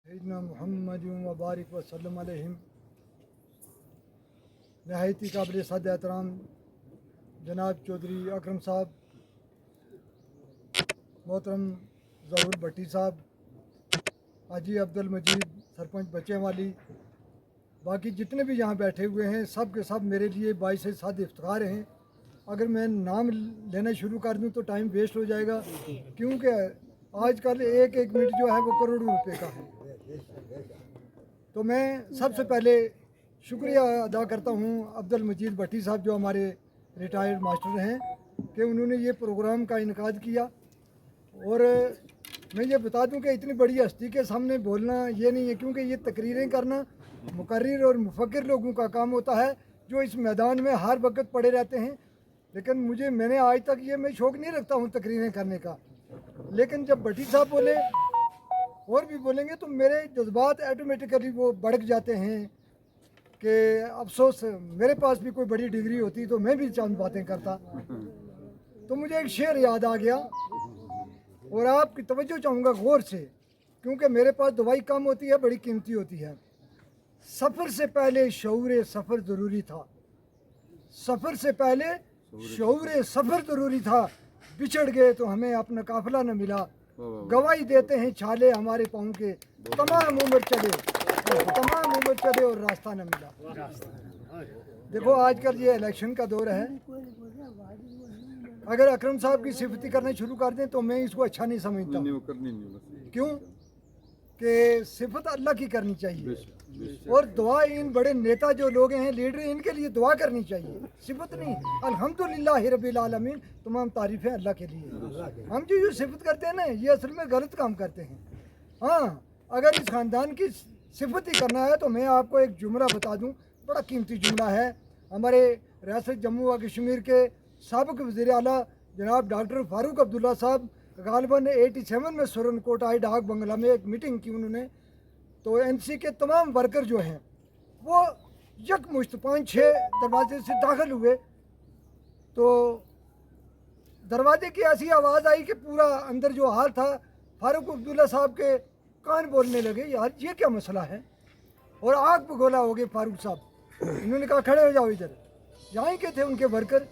सैयदना मुहम्मद व बारिक वसल्लम अलैहिम। नहायती काबिल सद एहतराम जनाब चौधरी अकरम साहब, मोहतरम ज़हूर भट्टी साहब, हाजी अब्दुल मजीद सरपंच बच्चे वाली, बाकी जितने भी यहाँ बैठे हुए हैं सब के सब मेरे लिए बाइस साद इफ्तिखार हैं। अगर मैं नाम लेना शुरू कर दूँ तो टाइम वेस्ट हो जाएगा, क्योंकि आजकल एक एक मिनट जो है वो करोड़ों रुपए का है। तो मैं सबसे पहले शुक्रिया अदा करता हूँ अब्दुल मजीद भट्टी साहब जो हमारे रिटायर्ड मास्टर हैं कि उन्होंने ये प्रोग्राम का इनकाद किया। और मैं ये बता दूं कि इतनी बड़ी हस्ती के सामने बोलना ये नहीं है, क्योंकि ये तकरीरें करना मुकर्रिर और मुफक्किर लोगों का काम होता है जो इस मैदान में हर वक्त पड़े रहते हैं। लेकिन मैंने आज तक ये मैं शौक़ नहीं रखता हूँ तकरीरें करने का, लेकिन जब भट्टी साहब बोले और भी बोलेंगे तो मेरे जज्बात ऑटोमेटिकली वो बढ़ जाते हैं कि अफसोस मेरे पास भी कोई बड़ी डिग्री होती तो मैं भी चंद बातें करता। तो मुझे एक शेर याद आ गया और आपकी तवज्जो चाहूँगा गौर से, क्योंकि मेरे पास दवाई कम होती है, बड़ी कीमती होती है। सफ़र से पहले शऊर सफ़र ज़रूरी था, सफ़र से पहले शऊर सफ़र ज़रूरी था, बिछड़ गए तो हमें अपना काफ़िला न मिला, गवाही देते हैं छाले हमारे पाँव के, तमाम उम्र चले और रास्ता न मिला। देखो आजकल ये इलेक्शन का दौर है, अगर अकरम साहब की सिफती करना शुरू कर दें तो मैं इसको अच्छा नहीं समझता। क्यों कि सिफत अल्लाह की करनी चाहिए और दुआ इन बड़े नेता जो लोग हैं, लीडर, इनके लिए दुआ करनी चाहिए, सिफत नहीं। अल्हम्दुलिल्लाह रब्बिल आलमीन, तमाम तारीफ़ें अल्लाह के लिए। हम जो सिफत करते हैं ना, ये असल में गलत काम करते हैं। हाँ, अगर इस ख़ानदान की सिफत ही करना है तो मैं आपको एक जुमला बता दूं, बड़ा कीमती जुमला है। हमारे रियासत जम्मू व कश्मीर के साबिक़ वज़ीर आला जनाब डॉक्टर फ़ारूक अब्दुल्ला साहब गालिबन 87 में सुरनकोट आए, डाक बंगला में एक मीटिंग की उन्होंने। तो एनसी के तमाम वर्कर जो हैं वो यकमुश्त 5-6 दरवाजे से दाखिल हुए, तो दरवाजे की ऐसी आवाज़ आई कि पूरा अंदर जो हाल था, फ़ारूक अब्दुल्ला साहब के कान बोलने लगे, यार ये क्या मसला है, और आग बगोला हो गए फारूक साहब। इन्होंने कहा खड़े हो जाओ इधर। यहाँ के थे उनके वर्कर,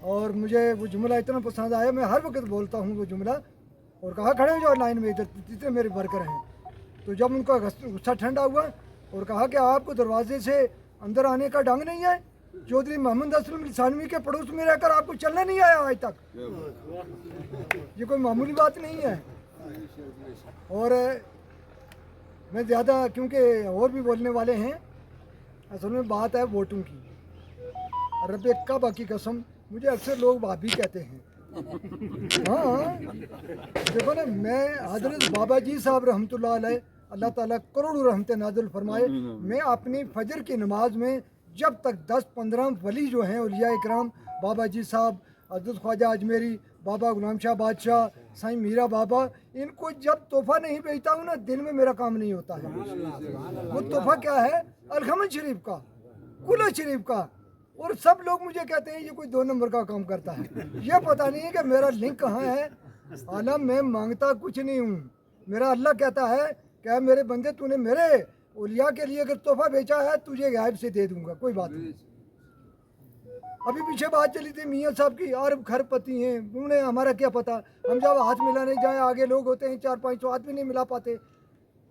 और मुझे वो जुमला इतना पसंद आया, मैं हर वक्त बोलता हूँ वो जुमला, और कहा खड़े हो जाओ लाइन में इधर, जितने मेरे वर्कर हैं। तो जब उनका गुस्सा ठंडा हुआ और कहा कि आपको दरवाजे से अंदर आने का ढंग नहीं है, चौधरी मोहम्मद असलम लिसानवी के पड़ोस में रहकर आपको चलना नहीं आया आज तक, ये कोई मामूली बात नहीं है। और मैं ज़्यादा, क्योंकि और भी बोलने वाले हैं, असल में बात है वोटों की। रब्बे काबा की कसम, मुझे अक्सर लोग भाभी कहते हैं। हाँ देखो ना, मैं हजरत बाबा जी साहब रहमतुल्लाह अलैह, अल्लाह ताला करोड़ों रहमतें नाज़िल फरमाए, मैं अपनी फजर की नमाज में जब तक 10-15 वली जो हैं औलिया इकराम, बाबा जी साहब, हजरत ख्वाजा अजमेरी, बाबा गुलाम शाह बादशाह, साईं मीरा बाबा, इनको जब तोहफा नहीं भेजता हूँ ना, दिन में मेरा काम नहीं होता है। वो तोहफा क्या है? अलखमद शरीफ का, कुला शरीफ का। और सब लोग मुझे कहते हैं ये कोई 2 नंबर का काम करता है। ये पता नहीं है कि मेरा लिंक कहाँ है। हालांकि मैं मांगता कुछ नहीं हूँ, मेरा अल्लाह कहता है क्या मेरे बंदे, तूने मेरे औलिया के लिए अगर तोहफा बेचा है, तुझे गायब से दे दूंगा, कोई बात नहीं। अभी पीछे बात चली थी मियाँ साहब की, अरब खरपति हैं, उन्हें हमारा क्या पता। हम जब हाथ मिलाने जाए, आगे लोग होते हैं 400-500 हाथ भी नहीं मिला पाते।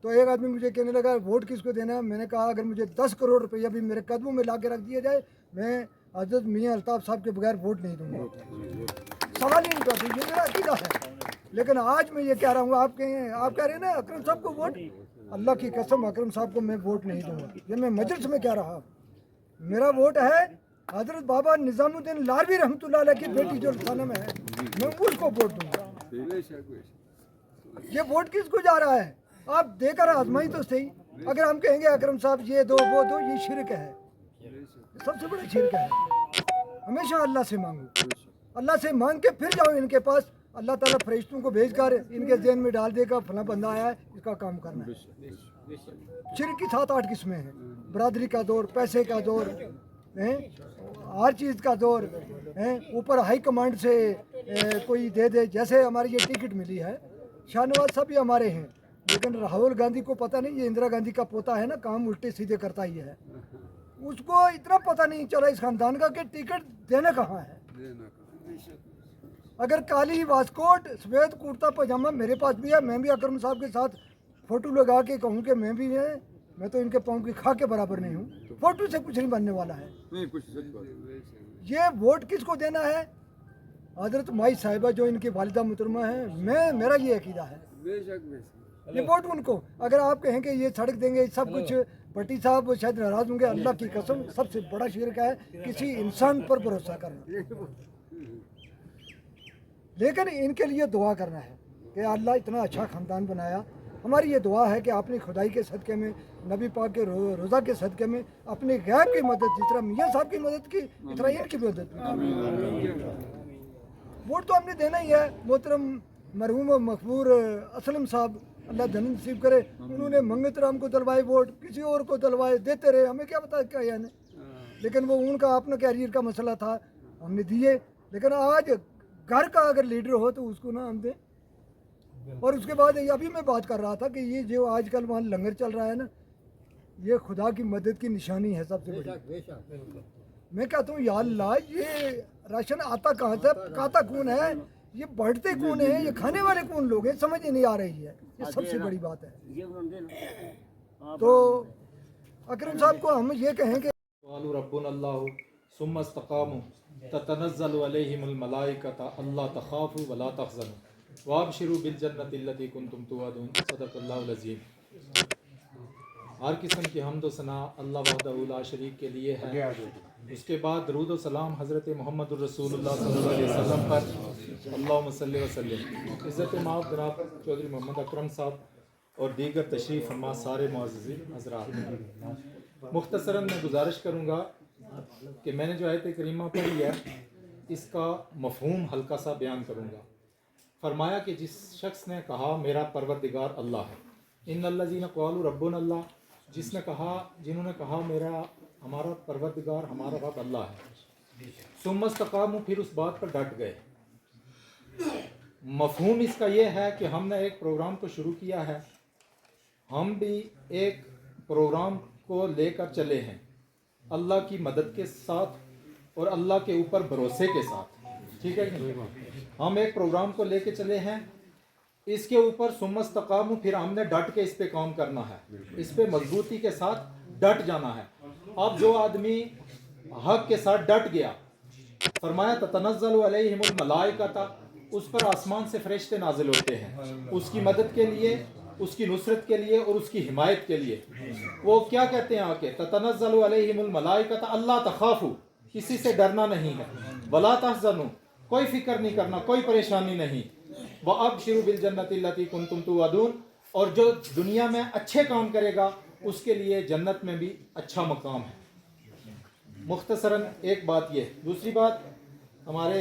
तो एक आदमी मुझे कहने लगा वोट किसको देना है। मैंने कहा अगर मुझे 10 करोड़ रुपया भी मेरे कदमों में ला के रख दिया जाए, मैं हजरत मियाँ अल्ताफ़ साहब के बगैर वोट नहीं दूंगा, सवाल ही नहीं करती, ये मेरा अकीदा है। लेकिन आज मैं ये कह रहा हूँ, आप कह रहे हैं ना अकरम साहब को वोट, अल्लाह की कसम अकरम साहब को मैं वोट नहीं दूंगा। ये मैं मजलिस में कह रहा, मेरा वोट है हजरत बाबा निज़ामुद्दीन लारवी रहमतुल्लाह अलैह की बेटी जो थाना में है, मैं उसको वोट दूंगा। ये वोट किसको जा रहा है? आप देकर आजमाई तो सही। अगर हम कहेंगे अकरम साहब ये दो वो दो, ये शिरक है, सबसे बड़ा शिरक है। हमेशा अल्लाह से मांगो, अल्लाह से मांग के फिर जाओ इनके पास, अल्लाह ताला फरिश्तों को भेजकर इनके ज़हन में डाल देगा फला बंदा आया है, इसका काम करना है। शिरक की 7-8 किस्में हैं, बरादरी का दौर, पैसे का दौर है, हर चीज़ का दौर है। ऊपर हाई कमांड से कोई दे दे, जैसे हमारी ये टिकट मिली है, शाहनवाज साहब भी हमारे हैं, लेकिन राहुल गांधी को पता नहीं ये इंदिरा गांधी का पोता है ना, काम उल्टे सीधे करता ही है। उसको इतना पता नहीं चला इस खानदान का कि टिकट देना कहाँ है। अगर काली वास्कोट सफ़ेद कुर्ता पजामा मेरे पास भी है, मैं भी अकरम साहब के साथ फ़ोटो लगा के कहूँ कि मैं भी है, मैं तो इनके पाँव की खा के बराबर नहीं हूँ। फ़ोटो से कुछ नहीं बनने वाला है। नहीं कुछ सच बात। ये वोट किसको देना है? हजरत माई साहिबा जो इनकी वालिदा मुहतरमा है, मेरा ये अकीदा है, ये वोट उनको। अगर आप कहें कि ये सड़क देंगे सब कुछ, भट्टी साहब शायद नाराज होंगे। अल्लाह की कसम सबसे बड़ा शिरक है किसी इंसान पर भरोसा करना। लेकिन इनके लिए दुआ करना है कि अल्लाह इतना अच्छा ख़ानदान बनाया। हमारी ये दुआ है कि अपनी खुदाई के सदक़े में, नबी पाक के रोज़ा के सदक़े में अपनी गैब की मदद, जिस तरह मियाँ साहब की मदद की, इस तरह इनकी मदद की। वोट तो हमने देना ही है। मोहतरम मरहूम मकबूर असलम साहब अल्लाह जन्नत नसीब करे, उन्होंने मंगत राम को दिलवाए वोट, किसी और को दिलवाए, देते रहे, हमें क्या पता क्या यानी। लेकिन वो उनका अपना कैरियर का मसला था, हमने दिए। लेकिन आज घर का अगर लीडर हो तो उसको ना हम दें। और उसके बाद अभी मैं बात कर रहा था कि ये जो आजकल वहाँ लंगर चल रहा है ना, ये खुदा की मदद की निशानी है सबसे बड़ी। मैं कहता हूँ या अल्लाह, ये राशन आता कहाँ से, खाता कौन है, ये बढ़ते कौन है, ये खाने वाले कौन लोग हैं, समझ ही नहीं आ रही है। ये सबसे बड़ी बात है। तो अकरम साहब को हम ये कहें कि रब्बुनल्लाहु सुम्मा इस्तक़ामू ततनज़्ज़लु अलैहिमुल मलाइकतु अल्ला तख़ाफ़ू वला तहज़नू वअबशिरू बिल जन्नति अल्लती कुंतुम तुअदून सदक़ल्लाहुल अज़ीम। हर किस्म की हम्द व सना अल्लाह वहदहू ला शरीक के लिए है। उसके बाद दरूद व सलाम हज़रत मोहम्मद रसूलुल्लाह सल्लल्लाहु अलैहि वसल्लम पर अल्लाहुम्मा सल्लि व सल्लिम। इज़्ज़त माफ़ जनाब चौधरी मोहम्मद अकरम साहब और दीगर तशरीफ़ फरमा सारे मुअज़्ज़िज़ीन हज़रात, मुख्तसरन मैं गुजारिश करूँगा कि मैंने जो आयत करीमा पढ़ी है इसका मफ़हूम हल्का सा बयान करूँगा। फरमाया कि जिस शख्स ने कहा मेरा परवरदिगार अल्लाह है, इन्नल्लज़ीना क़ालू रब्बुनल्लाह, जिन्होंने कहा हमारा परवरदिगार हमारा रब अल्लाह है, सुम्मा इस्तक़ामू, फिर उस बात पर डट गए। मफ़हूम इसका ये है कि हमने एक प्रोग्राम को शुरू किया है, हम भी एक प्रोग्राम को लेकर चले हैं अल्लाह की मदद के साथ और अल्लाह के ऊपर भरोसे के साथ। ठीक है कि हम एक प्रोग्राम को लेके चले हैं, इसके ऊपर सुम्मा इस्तक़ामू, फिर हमने डट के इस पे काम करना है, इस पे मजबूती के साथ डट जाना है। अब जो आदमी हक के साथ डट गया, फरमाया ततनज़्ज़लु अलैहिमुल मलाइकता, उस पर आसमान से फरिश्ते नाजिल होते हैं उसकी मदद के लिए, उसकी नुसरत के लिए और उसकी हिमायत के लिए। वो क्या कहते हैं आके, ततनज़्ज़लु अलैहिमुल मलाइकता अल्ला तख़ाफ़ू, किसी से डरना नहीं है, वला तहज़नू, कोई फिक्र नहीं करना, कोई परेशानी नहीं, व अबशिरू बिल जन्नति अल्लती कुंतुम तुअदून, और जो दुनिया में अच्छे काम करेगा उसके लिए जन्नत में भी अच्छा मकाम है। मुख्तसरन एक बात ये। दूसरी बात हमारे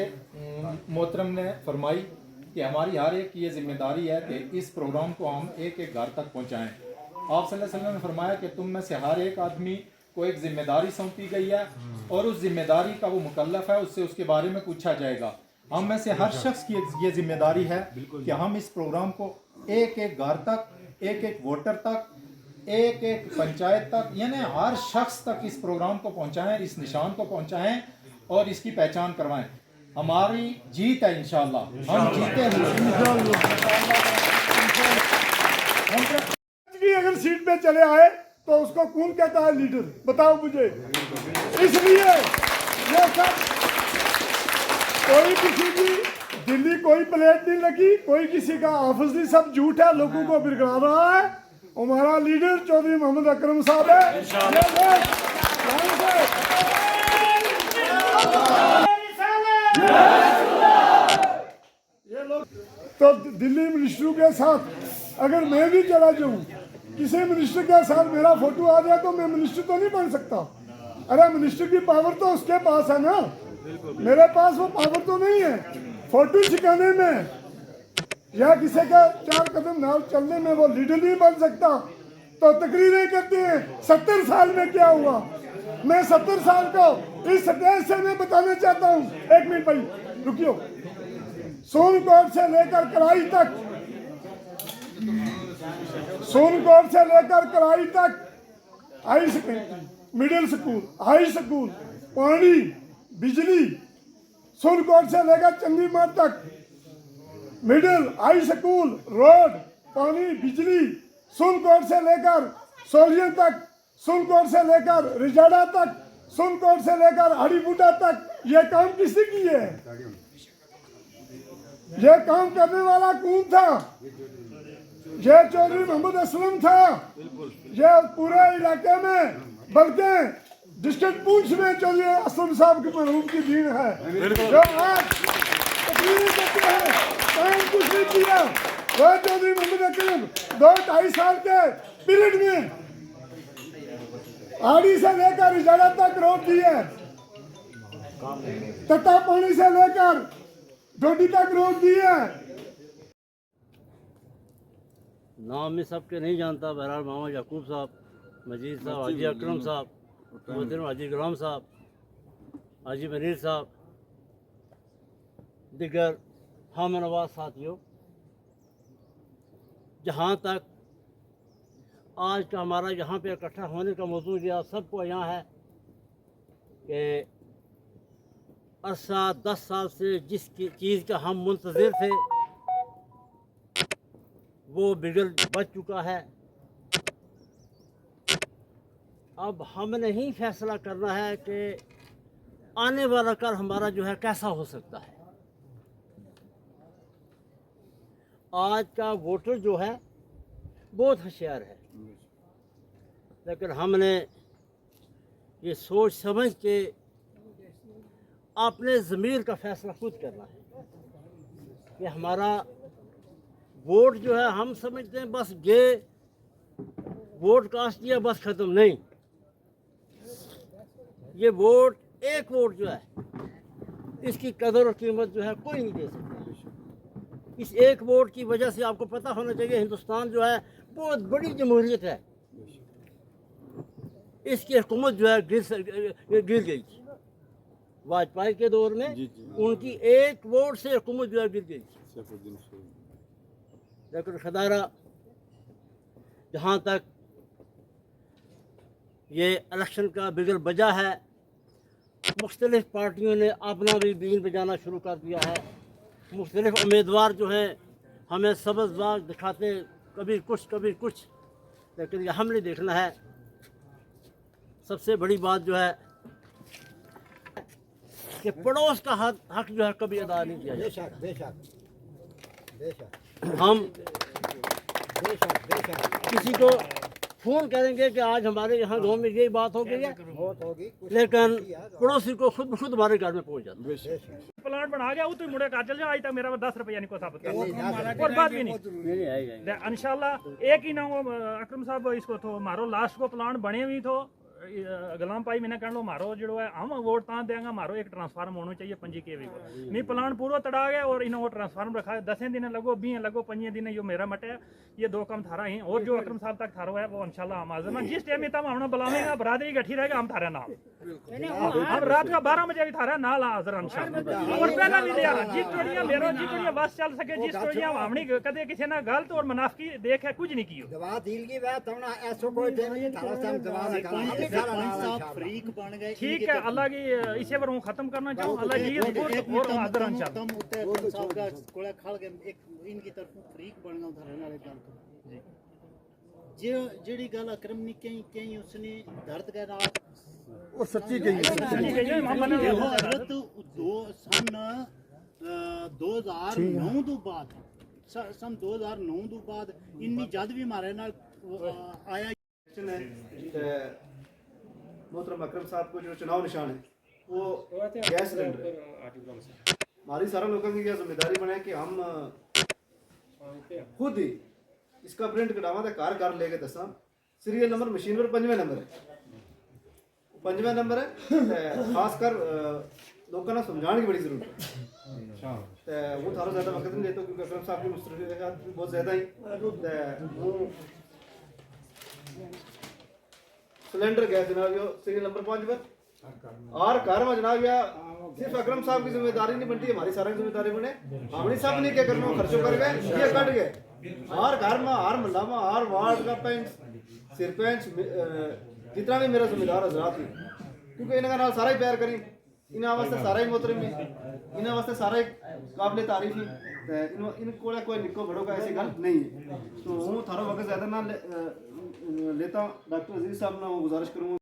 मोहतरम ने फरमाई कि हमारी हर एक की ये जिम्मेदारी है कि इस प्रोग्राम को हम एक एक घर तक पहुँचाएँ। आप सल्लल्लाहु अलैहि वसल्लम ने फरमाया कि तुम में से हर एक आदमी को एक जिम्मेदारी सौंपी गई है और उस जिम्मेदारी का वो मुकल्लफ है, उससे उसके बारे में पूछा जाएगा। हम में से हर शख्स की ये जिम्मेदारी है कि हम इस प्रोग्राम को एक एक घर तक, एक एक वोटर तक, एक एक पंचायत तक, यानी हर शख्स तक इस प्रोग्राम को पहुंचाएं, इस निशान को पहुंचाएं और इसकी पहचान करवाएं। हमारी जीत है इंशाअल्लाह, हम जीते हैं। अगर सीट पे चले आए तो उसको कौन कहता है लीडर, बताओ मुझे। इसलिए ये सब कोई किसी की दिल्ली कोई प्लेट नहीं लगी, कोई किसी का ऑफिस नहीं, सब झूठ है, लोगों को बिगड़ा रहा है। हमारा लीडर चौधरी मोहम्मद अकरम साहब है। ये लोग तो दिल्ली मिनिस्टरों के साथ अगर मैं भी चला जाऊं, किसी मिनिस्टर के साथ मेरा फोटो आ जाए तो मैं मिनिस्टर तो नहीं बन सकता। अरे मिनिस्टर की पावर तो उसके पास है ना, मेरे पास वो पावर तो नहीं है। फोटो छिकाने में या किसी का 4 कदम नाल चलने में वो लीडर नहीं बन सकता। तो तकरीरें करते हैं 70 साल में क्या हुआ। मैं 70 साल को इस स्टेज से मैं बताना चाहता हूँ। 1 मिनट भाई रुकियो। सोनकोट से लेकर कराई तक सोनकोट से लेकर कराई तक high secondary, middle school, high school, पानी, बिजली, सोनकोट से लेकर चंडीमठ तक मिडिल, हाई स्कूल, रोड, पानी, बिजली, सोनकोट से लेकर सोलियन तक, सोनकोट से लेकर रिजाड़ा तक, सोनकोट से लेकर हड़ीबुड्डा तक, ये काम किसने किए है? ये काम करने वाला कौन था? ये चौधरी मोहम्मद असलम था। ये पूरे इलाके में, बल्कि डिस्ट्रिक्ट पूंछ में चौधरी असलम साहब की मरहूम की दीन है, जो आज तकरीर करते हैं, काम कुछ नहीं किया। वो चौधरी मोहम्मद असलम 2-2.5 साल के पीरियड में आड़ी से लेकर इजारा तक रोक दिए, तता पानी से लेकर डोडी तक रोक दिए। नाम में सबके नहीं जानता, बहरहाल मोहम्मद याकूब साहब, मजीद साहब, हाजी अकरम साहब, मोहतरम हाजी गुलाम साहब, हाजी मनीर साहब, दिगर हम नवाज साथियों, जहाँ तक आज का हमारा यहाँ पे इकट्ठा होने का मौजू यह सबको यहाँ है कि अरसा 10 साल से जिस चीज़ का हम मुंतज़िर थे वो बिगड़ बच चुका है। अब हमने ही फैसला करना है कि आने वाला कल हमारा जो है कैसा हो सकता है। आज का वोटर जो है बहुत होशियार है, लेकिन हमने ये सोच समझ के अपने ज़मीर का फैसला खुद करना है कि हमारा वोट जो है, हम समझते हैं बस ये वोट कास्ट किया बस ख़त्म, नहीं। ये वोट, एक वोट जो है, इसकी कदर और कीमत जो है कोई नहीं दे सकता। इस एक वोट की वजह से आपको पता होना चाहिए हिंदुस्तान जो है बहुत बड़ी जमहूरियत है, इसकी हुकूमत जो है गिर गई थी। वाजपेयी के दौर में उनकी एक वोट से हुकूमत जो है गिर गई थी। लेकिन खदारा जहाँ तक ये इलेक्शन का बिगल बजा है, मुख्तलिफ पार्टियों ने अपना भी बीन बजाना शुरू कर दिया है। मुख्तलिफ उम्मीदवार जो हैं हमें सब्ज़ बाग दिखाते, कभी कुछ, लेकिन ये हमने देखना है। सबसे बड़ी बात जो है कि पड़ोस का हक जो है कभी अदा नहीं किया जाता। हम किसी को फ़ोन करेंगे कि आज हमारे यहाँ गांव में यही बात हो गई है, लेकिन पड़ोसी को खुद हमारे घर में पहुँच जाता है। प्लांट बना गया, वो तो मुड़े का चल जा, आज तक मेरा 10 रुपया नहीं को साबित कर, और बात भी नहीं। इंशाल्लाह एक ही ना हो अकरम साहब, इसको तो मारो लास्ट को प्लांट बने हुई तो गुलाम भाई मैंने कह लो मारो जो है हम वोट ता देंगे, मारो एक ट्रांसफार्म होना चाहिए 5 kV को। नहीं प्लान पूरा तड़ा गया और इन्होंने वो ट्रांसफार्म रखा है, 10 दिन लगो 20 लगो 5 दिन यो मेरा मटे, ये 2 काम थारा ही। और जो अकरम साहब तक थारो है वो इंशाल्लाह हम हाजिर ना, जिस टाइम में हम बुलावेंगे बरादरी इकट्ठी रहेगा, हम थारे नाम, हम रात का 12 बजे भी थारा नाल हाजिर इंशाल्लाह। और पहला भी दिया जिस टोड़ियां मेरो जिस टोड़ियां बस चल सके, जिस टोड़ियां हमनी कदे किसी ना गलत और मुनाफिकी देख है कुछ नहीं कियो दवा दिल की बात हमना ऐसो कोई टाइम नहीं थारा से हम दवा निकाला फ्रीक बन गए। ठीक है, अल्लाह की इसे पर हूं खत्म करना चाहूं, अल्लाह जी और आदर इंशाल्लाह तुम उते साहब का कोड़ा खाल के एक इनकी तरफ फ्रीक बन गया उधर रहने वाले गल जी। जे जेड़ी गल अकरम ने कहीं उसने दर्द के रात वो सच्ची कही है। हजरत 2009 तो बाद सन 2009 तो बाद इन्नी जद भी हमारे नाल आया मोहतरम अकरम साहब को जो चुनाव निशान है वो गैस सिलेंडर है। हमारी सारा लोगों की यह जिम्मेदारी बने कि हम खुद ही इसका प्रिंट कटावा तो कार लेके दसा। सीरियल नंबर मशीन पर 5वें नंबर है, 5वें नंबर है। खासकर लोगों ने समझाने की बड़ी जरूरत है, तो वो थारा ज़्यादा वक्त नहीं देता क्योंकि अकरम साहब की मुस्तरद भी बहुत ज़्यादा ही। सिलेंडर गैस जनाब सीरियल नंबर 5 पर और घर में जनाब या सिर्फ अकरम साहब की जिम्मेदारी नहीं बनती, हमारी सारी जिम्मेदारी बने। हमने सब नहीं क्या करना, खर्चों कर गए, ये कट गए, हर घर में, हर मोहल्ला में, हर वार्ड का पंच, सरपंच, जितना भी मेरा जिम्मेदार हजरात है, क्योंकि इनका नाल सारा ही प्यार करी, इन्हें वास्ते सारा ही मोहतरम है, इन्हें वास्ते सारा ही काबिल तारीफ है, इन कोले कोई निको बड़ो का ऐसी गल नहीं है। तो हूँ थारो वक्त ज़्यादा ना लेता, डॉक्टर अजीज साहब ना गुजारिश करूँगा